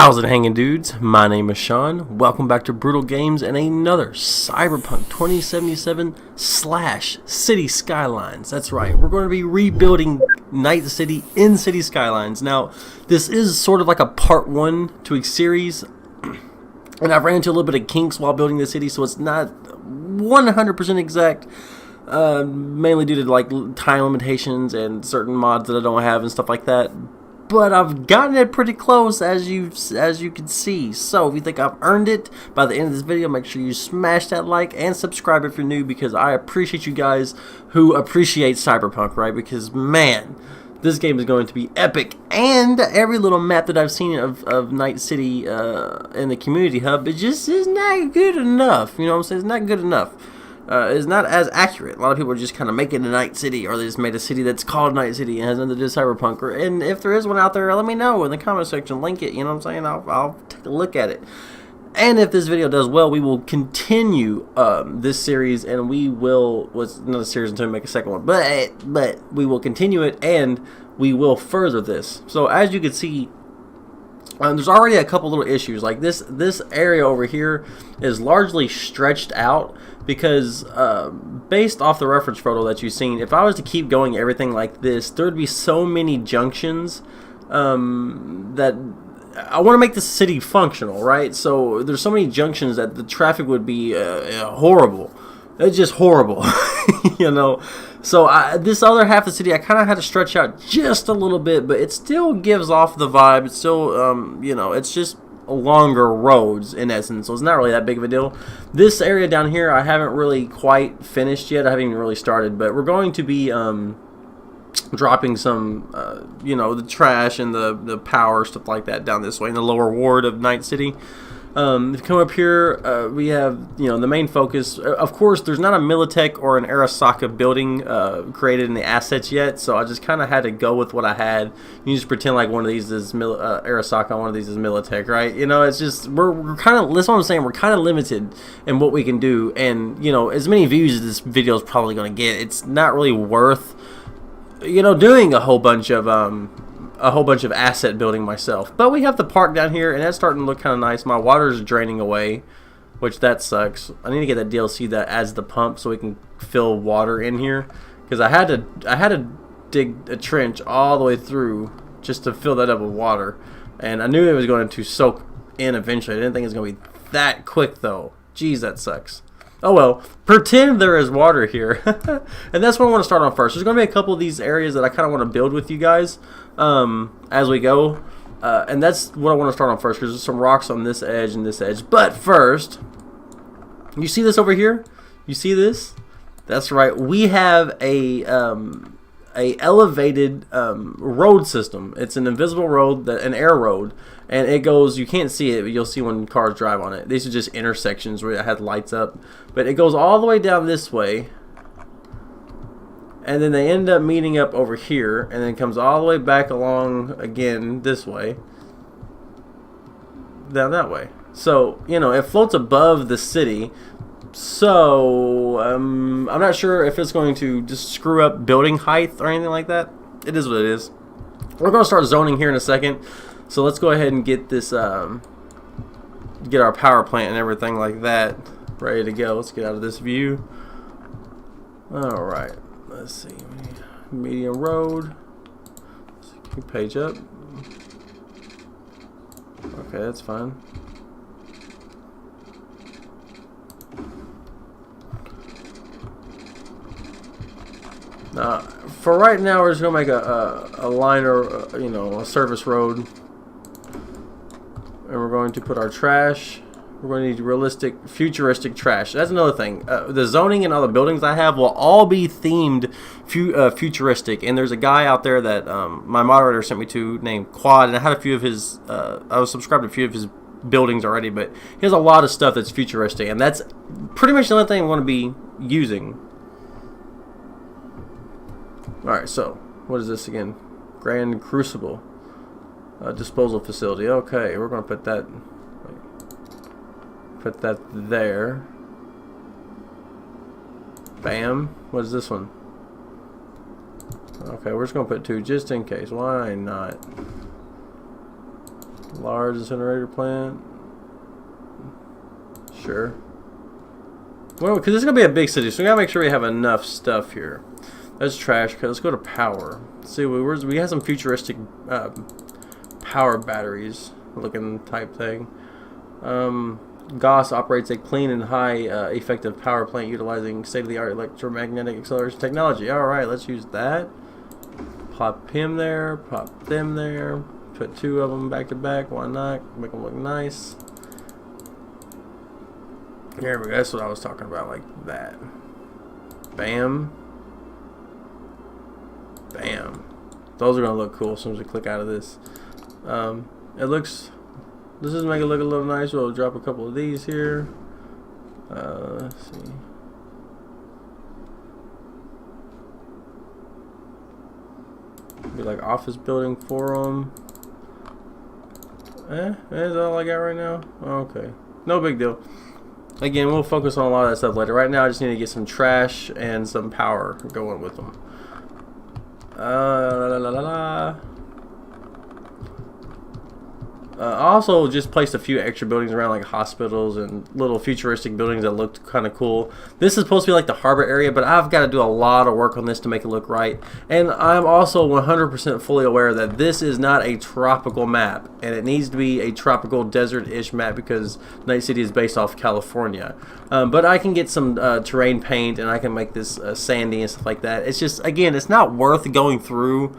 How's it hanging, dudes? My name is Sean. Welcome back to Brutal Games and another Cyberpunk 2077 / City Skylines. That's right, we're going to be rebuilding Night City in City Skylines. Now, this is sort of like a part 1 to a series, and I've ran into a little bit of kinks while building the city, so it's not 100% exact. Mainly due to like time limitations and certain mods that I don't have and stuff like that. But I've gotten it pretty close, as you can see. So if you think I've earned it by the end of this video, make sure you smash that like and subscribe if you're new, because I appreciate you guys who appreciate Cyberpunk, right? Because man, this game is going to be epic, and every little map that I've seen of Night City in the community hub, it just is not good enough. You know what I'm saying? It's not good enough. Is not as accurate. A lot of people are just kind of making a Night City, or they just made a city that's called Night City and has nothing to do with Cyberpunk. And if there is one out there, let me know in the comment section. Link it. You know what I'm saying? I'll take a look at it. And if this video does well, we will continue this series, and we will. What's another series until we make a second one? But we will continue it, and we will further this. So as you can see, there's already a couple little issues. Like this area over here is largely stretched out, because based off the reference photo that you've seen, if I was to keep going everything like this, there would be so many junctions that I want to make the city functional, right? So there's so many junctions that the traffic would be horrible. It's just horrible, you know. So this other half of the city, I kind of had to stretch out just a little bit, but it still gives off the vibe. It's still, you know, it's just longer roads in essence, so it's not really that big of a deal. This area down here, I haven't really quite finished yet. I haven't even really started, but we're going to be dropping some, you know, the trash and the power, stuff like that, down this way in the lower ward of Night City. If you come up here, we have, you know, the main focus. Of course, there's not a Militech or an Arasaka building created in the assets yet, so I just kind of had to go with what I had. You just pretend like one of these is Arasaka, one of these is Militech, right? You know, it's just we're kind of, that's what I'm saying. We're kind of limited in what we can do, and you know, as many views as this video is probably going to get, it's not really worth, you know, doing a whole bunch of asset building myself. But we have the park down here, and that's starting to look kind of nice. My water's draining away, which that sucks. I need to get that DLC that adds the pump so we can fill water in here, because I had to dig a trench all the way through just to fill that up with water, and I knew it was going to soak in eventually. I didn't think it was going to be that quick though. Jeez, that sucks. Oh well, pretend there is water here. And that's what I want to start on first. There's going to be a couple of these areas that I kind of want to build with you guys as we go. And that's what I want to start on first, because there's some rocks on this edge and this edge. But first, you see this over here? You see this? That's right. We have a elevated road system. It's an invisible road, an air road, and it goes, you can't see it, but you'll see when cars drive on it. These are just intersections where it had lights up, but it goes all the way down this way, and then they end up meeting up over here, and then comes all the way back along again this way, down that way. So, you know, it floats above the city. So I'm not sure if it's going to just screw up building height or anything like that. It is what it is. We're going to start zoning here in a second, so let's go ahead and get this get our power plant and everything like that ready to go. Let's get out of this view. Alright, let's see, medium road. Keep page up. Okay, that's fine. For right now, we're just gonna make a line, or you know, a service road, and we're going to put our trash. We're going to need realistic, futuristic trash. That's another thing. The zoning and all the buildings I have will all be themed futuristic. And there's a guy out there that my moderator sent me to named Quad, and I had a few of his. I was subscribed to a few of his buildings already, but he has a lot of stuff that's futuristic, and that's pretty much the only thing I'm going to be using. Alright, so, what is this again? Grand Crucible. Disposal facility. Okay, we're going to put that there. Bam. What is this one? Okay, we're just going to put 2 just in case. Why not? Large incinerator plant. Sure. Well, because this is going to be a big city, so we got to make sure we have enough stuff here. That's trash. Okay, let's go to power. Let's see, we have some futuristic power batteries looking type thing. Goss operates a clean and high effective power plant utilizing state-of-the-art electromagnetic acceleration technology. Alright, let's use that. Pop him there, pop them there. Put 2 of them back to back. Why not? Make them look nice. There we go. That's what I was talking about, like that. Bam. Bam. Those are going to look cool as soon as we click out of this. It looks... Let's just make it look a little nice. We'll drop a couple of these here. Let's see. Be like office building for them. That's all I got right now? Okay. No big deal. Again, we'll focus on a lot of that stuff later. Right now, I just need to get some trash and some power going with them. I also just placed a few extra buildings around, like hospitals and little futuristic buildings that looked kind of cool. This is supposed to be like the harbor area, but I've got to do a lot of work on this to make it look right. And I'm also 100% fully aware that this is not a tropical map, and it needs to be a tropical desert-ish map because Night City is based off California. But I can get some terrain paint, and I can make this sandy and stuff like that. It's just, again, it's not worth going through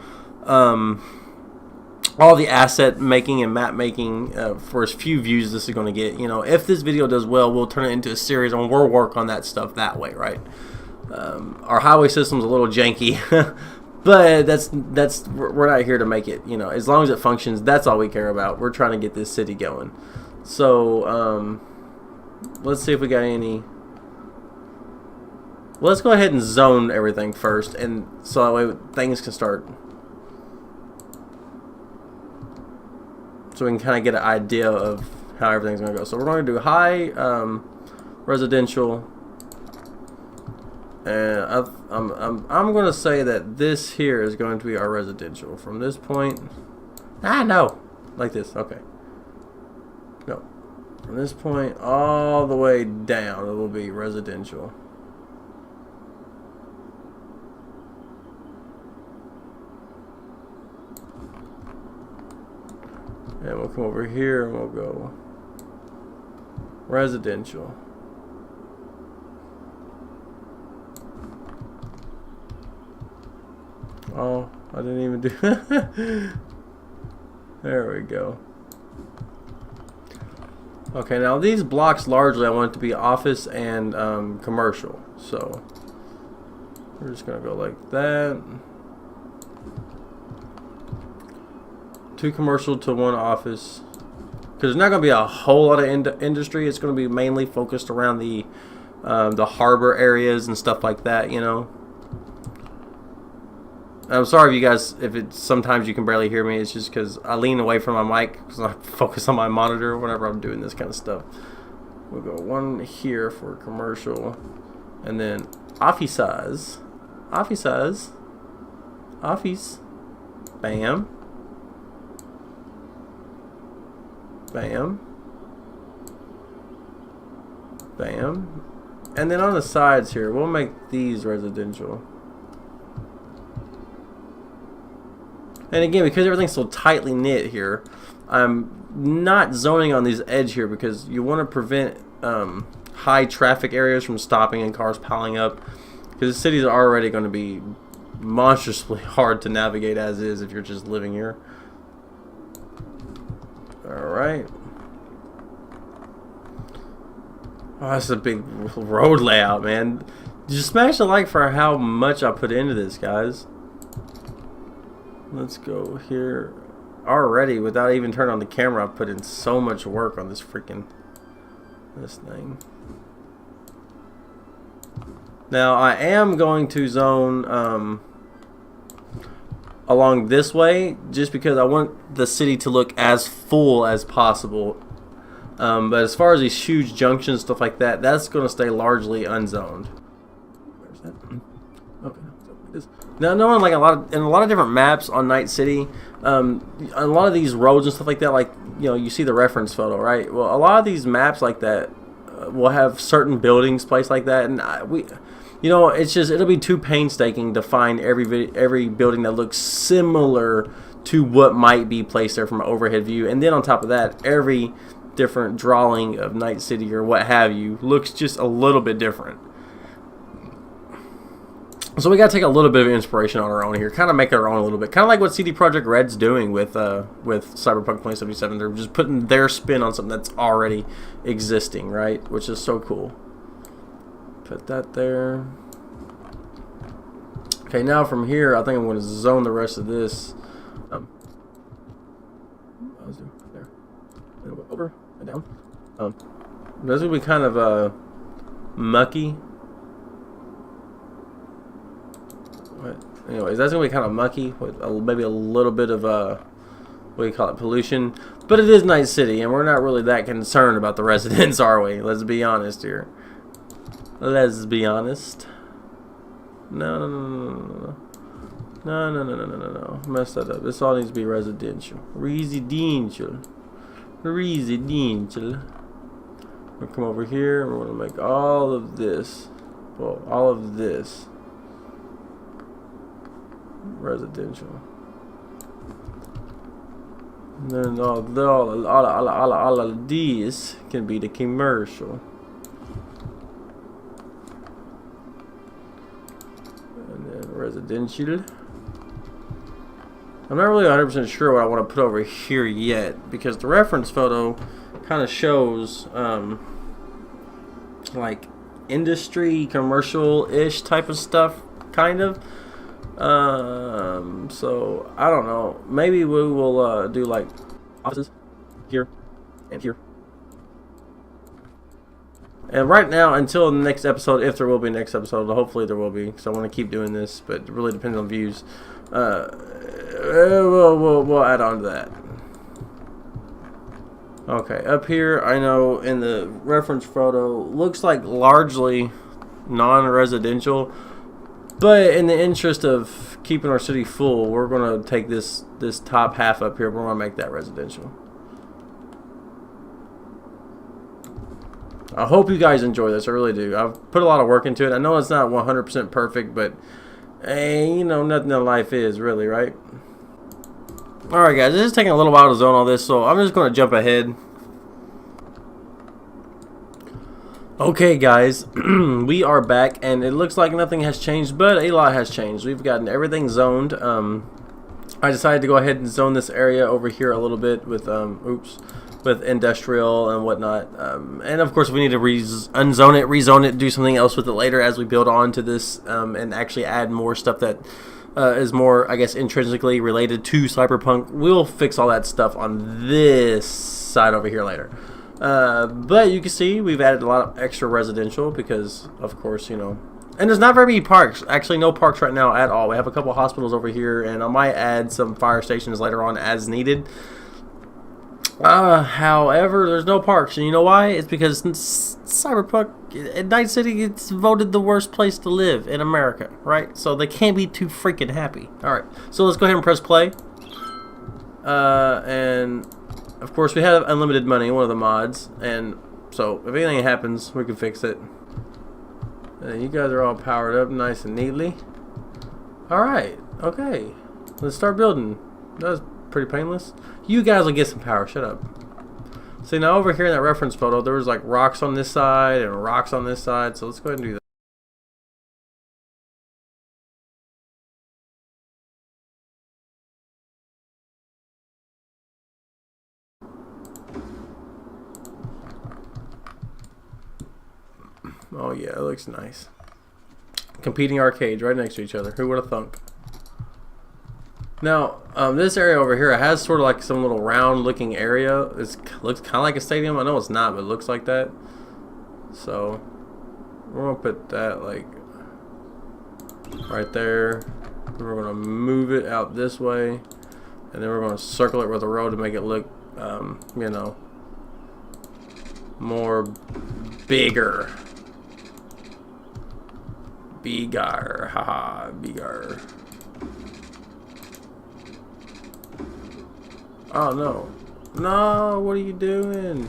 all the asset making and map making for as few views this is going to get. You know, if this video does well, we'll turn it into a series and we'll work on that stuff that way, right? Our highway system's a little janky, but we're not here to make it. You know, as long as it functions, that's all we care about. We're trying to get this city going. So let's see if we got any. Well, let's go ahead and zone everything first, and so that way things can start. So we can kind of get an idea of how everything's going to go. So we're going to do high residential, and I'm going to say that this here is going to be our residential from this point. No, like this. Okay. No, from this point all the way down, it will be residential. And we'll come over here and we'll go residential. Oh, I didn't even do There we go. Okay, now these blocks largely I want it to be office and commercial. So we're just going to go like that. 2 commercial to 1 office, because there's not going to be a whole lot of industry. It's going to be mainly focused around the harbor areas and stuff like that, you know. I'm sorry if you guys, sometimes you can barely hear me. It's just because I lean away from my mic because I focus on my monitor whenever I'm doing this kind of stuff. We'll go 1 here for commercial, and then office, bam. Bam. Bam. And then on the sides here, we'll make these residential. And again, because everything's so tightly knit here, I'm not zoning on these edge here because you want to prevent high traffic areas from stopping and cars piling up. Because the cities are already going to be monstrously hard to navigate as is if you're just living here. Alright. Oh, that's a big road layout, man. Just smash the like for how much I put into this, guys. Let's go here. Already, without even turning on the camera, I've put in so much work on this thing. Now, I am going to zone along this way just because I want the city to look as full as possible. But as far as these huge junctions, stuff like that, that's going to stay largely unzoned. Where's that? Okay, Now, knowing like in a lot of different maps on Night City, a lot of these roads and stuff like that, like you see the reference photo, right? Well, a lot of these maps like that will have certain buildings placed like that, and it's just it'll be too painstaking to find every building that looks similar to what might be placed there from an overhead view, and then on top of that, every different drawing of Night City or what have you looks just a little bit different. So we got to take a little bit of inspiration on our own here, kind of make our own a little bit, kind of like what CD Projekt Red's doing with Cyberpunk 2077. They're just putting their spin on something that's already existing, right? Which is so cool. Put that there. Okay, now from here, I think I'm going to zone the rest of this. I was doing there. And over and down. This will be kind of mucky. But anyways, that's gonna be kind of mucky with maybe a little bit of what do you call it, pollution. But it is Night City, and we're not really that concerned about the residents, are we? Let's be honest here. Let's be honest. No. Messed that up. This all needs to be residential. Residential. We'll come over here and we're gonna make all of this. Well, all of this residential. And then all of these can be the commercial. And then residential. I'm not really 100% sure what I want to put over here yet, because the reference photo kind of shows like industry, commercial-ish type of stuff, kind of. So I don't know. Maybe we will do like offices here and here. And right now, until the next episode, if there will be a next episode, hopefully there will be, because I want to keep doing this, but it really depends on views. We'll add on to that. Okay, up here, I know in the reference photo, looks like largely non-residential, but in the interest of keeping our city full, we're going to take this top half up here, we're going to make that residential. I hope you guys enjoy this, I really do. I've put a lot of work into it. I know it's not 100% perfect, but hey, nothing in life is, really, right? Alright guys, this is taking a little while to zone all this, so I'm just going to jump ahead. Okay guys, we are back, and it looks like nothing has changed, but a lot has changed. We've gotten everything zoned. I decided to go ahead and zone this area over here a little bit with, with industrial and whatnot. And of course we need to unzone it, rezone it, do something else with it later as we build on to this, and actually add more stuff that is more, I guess, intrinsically related to Cyberpunk. We'll fix all that stuff on this side over here later. But you can see we've added a lot of extra residential because, of course, and there's not very many parks. Actually, no parks right now at all. We have a couple of hospitals over here, and I might add some fire stations later on as needed. However, there's no parks, and you know why? It's because Cyberpunk, Night City, it's voted the worst place to live in America, right? So they can't be too freaking happy. Alright, so let's go ahead and press play. And, of course, we have unlimited money, one of the mods, and so if anything happens, we can fix it. And you guys are all powered up nice and neatly. Alright, okay. Let's start building. That was pretty painless. You guys will get some power. Shut up. See, now over here in that reference photo, there was like rocks on this side and rocks on this side. So let's go ahead and do that. Oh yeah, it looks nice. Competing arcades right next to each other. Who would have thunk? Now, this area over here has sort of like some little round looking area. It looks kind of like a stadium. I know it's not, but it looks like that. So, we're going to put that like right there. We're going to move it out this way. And then we're going to circle it with a road to make it look, more bigger. Bigger. Haha, bigger. Oh no. No, what are you doing?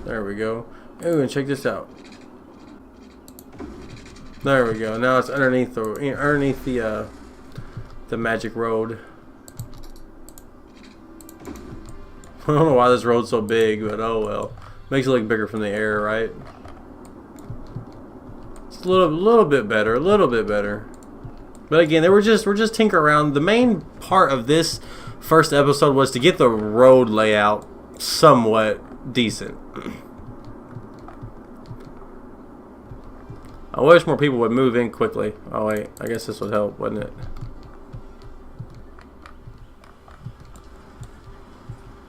There we go. Ooh, and check this out. There we go. Now it's underneath the magic road. I don't know why this road's so big, but oh well. Makes it look bigger from the air, right? It's a little bit better, a little bit better. But again, we're just tinkering around. The main part of this first episode was to get the road layout somewhat decent. I wish more people would move in quickly. Oh wait, I guess this would help, wouldn't it?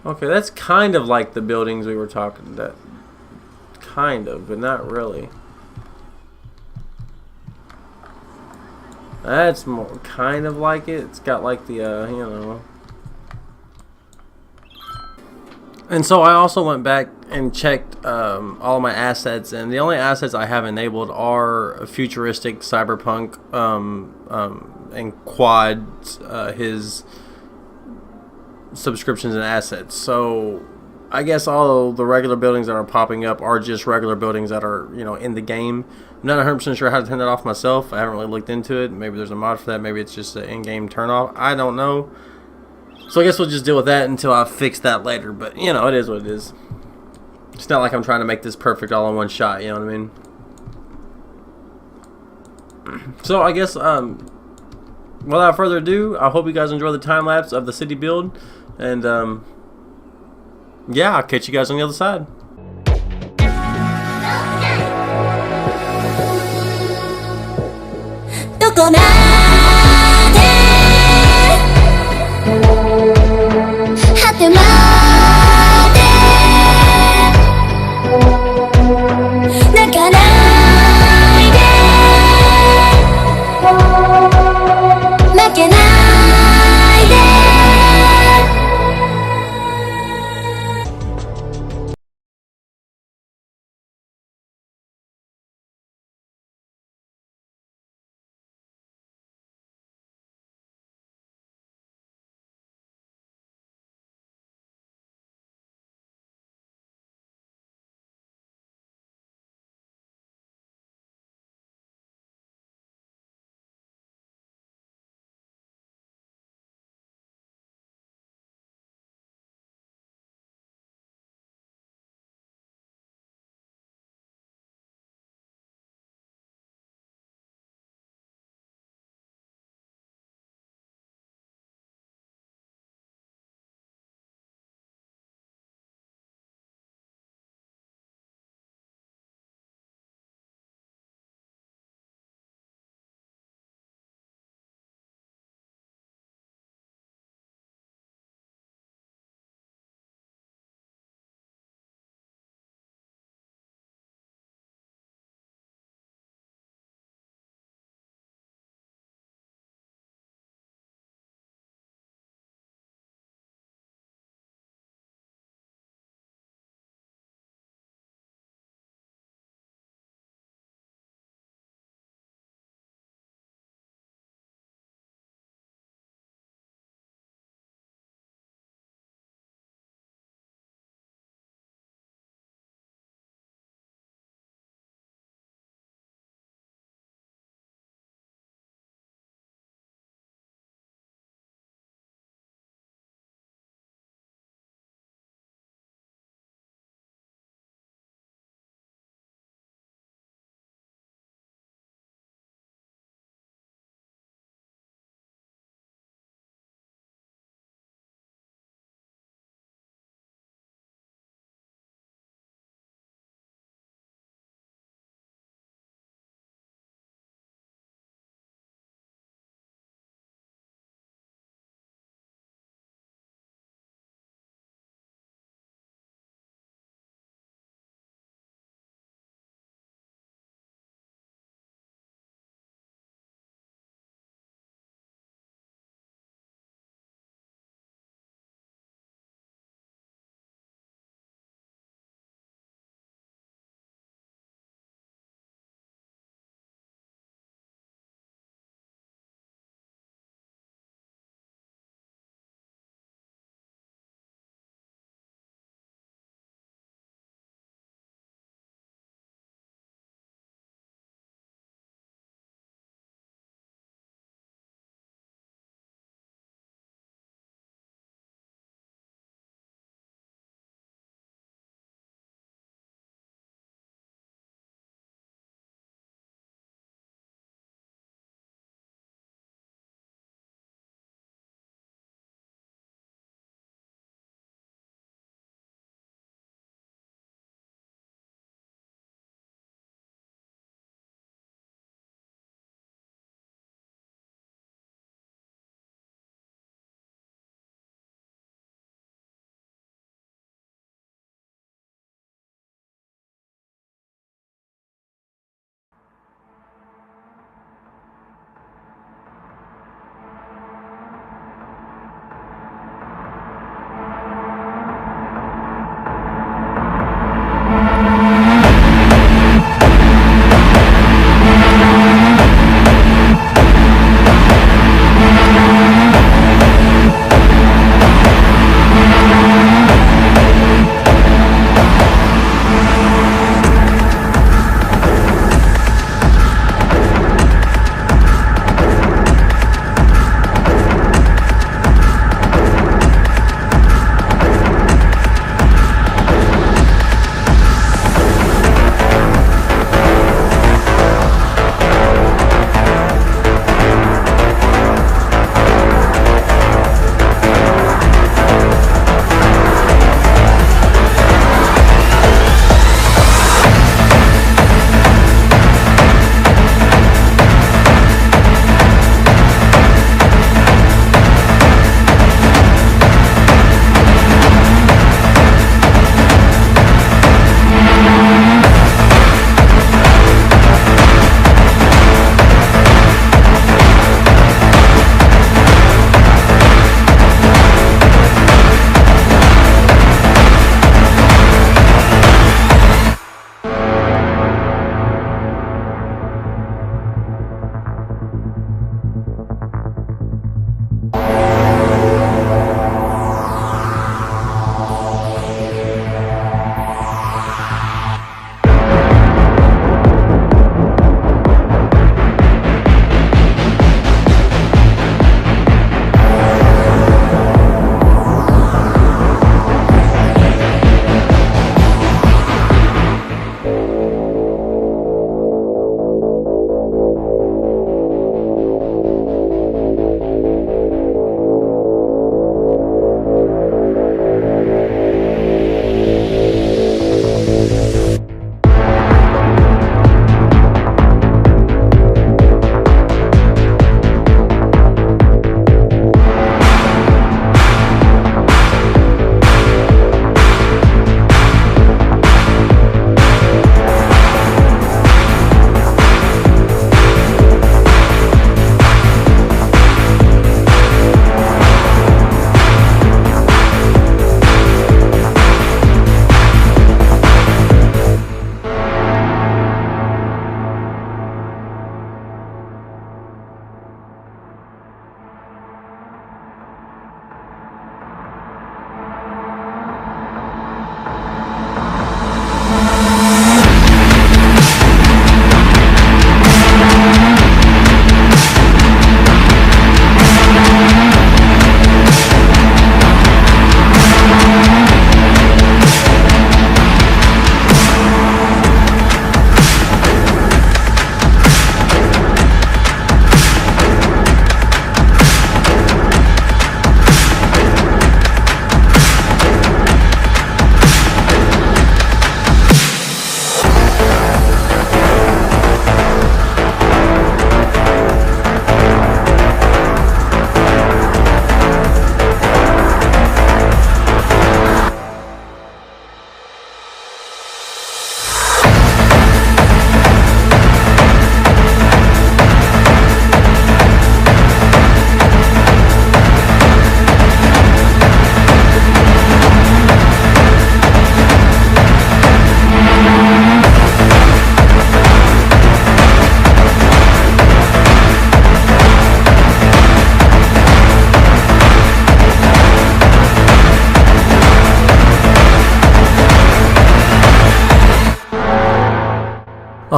Okay, that's kind of like the buildings we were talking about. Kind of, but not really. That's more kind of like it. It's got like the, you know. And so I also went back and checked all of my assets, and the only assets I have enabled are futuristic cyberpunk and quad his subscriptions and assets. So I guess all the regular buildings that are popping up are just regular buildings that are, you know, in the game. I'm not 100% sure how to turn that off myself. I haven't really looked into it. Maybe there's a mod for that. Maybe it's just an in-game turn off. I don't know. So I guess we'll just deal with that until I fix that later. But, you know, it is what it is. It's not like I'm trying to make this perfect all in one shot, you know what I mean? So I guess, without further ado, I hope you guys enjoy the time-lapse of the city build. And, yeah, I'll catch you guys on the other side.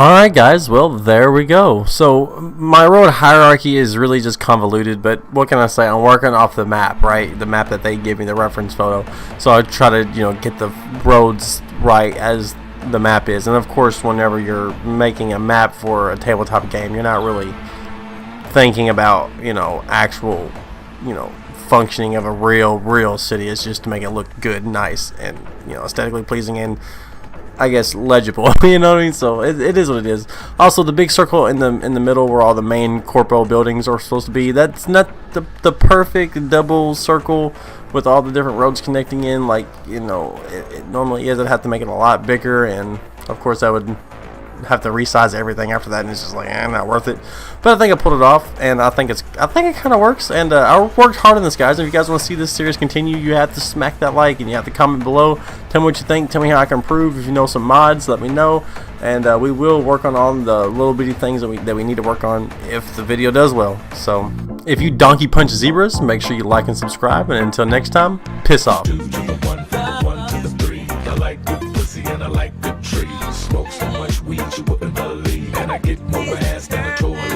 Alright guys, well there we go. So my road hierarchy is really just convoluted, but what can I say? I'm working off the map, right? The map that they give me, the reference photo. So I try to, get the roads right as the map is. And of course, whenever you're making a map for a tabletop game, you're not really thinking about, actual, functioning of a real city. It's just to make it look good, nice, and, aesthetically pleasing and I guess legible. You know what I mean? So it is what it is. Also, the big circle in the middle where all the main corpo buildings are supposed to be, that's not the perfect double circle with all the different roads connecting in like it normally is. I'd have to make it a lot bigger, and of course I would have to resize everything after that, and it's just like not worth it. But I think I pulled it off, and I think it kind of works. And I worked hard on this, guys. If you guys want to see this series continue, you have to smack that like, and you have to comment below. Tell me what you think. Tell me how I can improve. If you know some mods, let me know, and we will work on all the little bitty things that we need to work on if the video does well. So if you donkey punch zebras, make sure you like and subscribe. And until next time, piss off. Smoke so much weed you wouldn't believe, and I get more ass than a toy.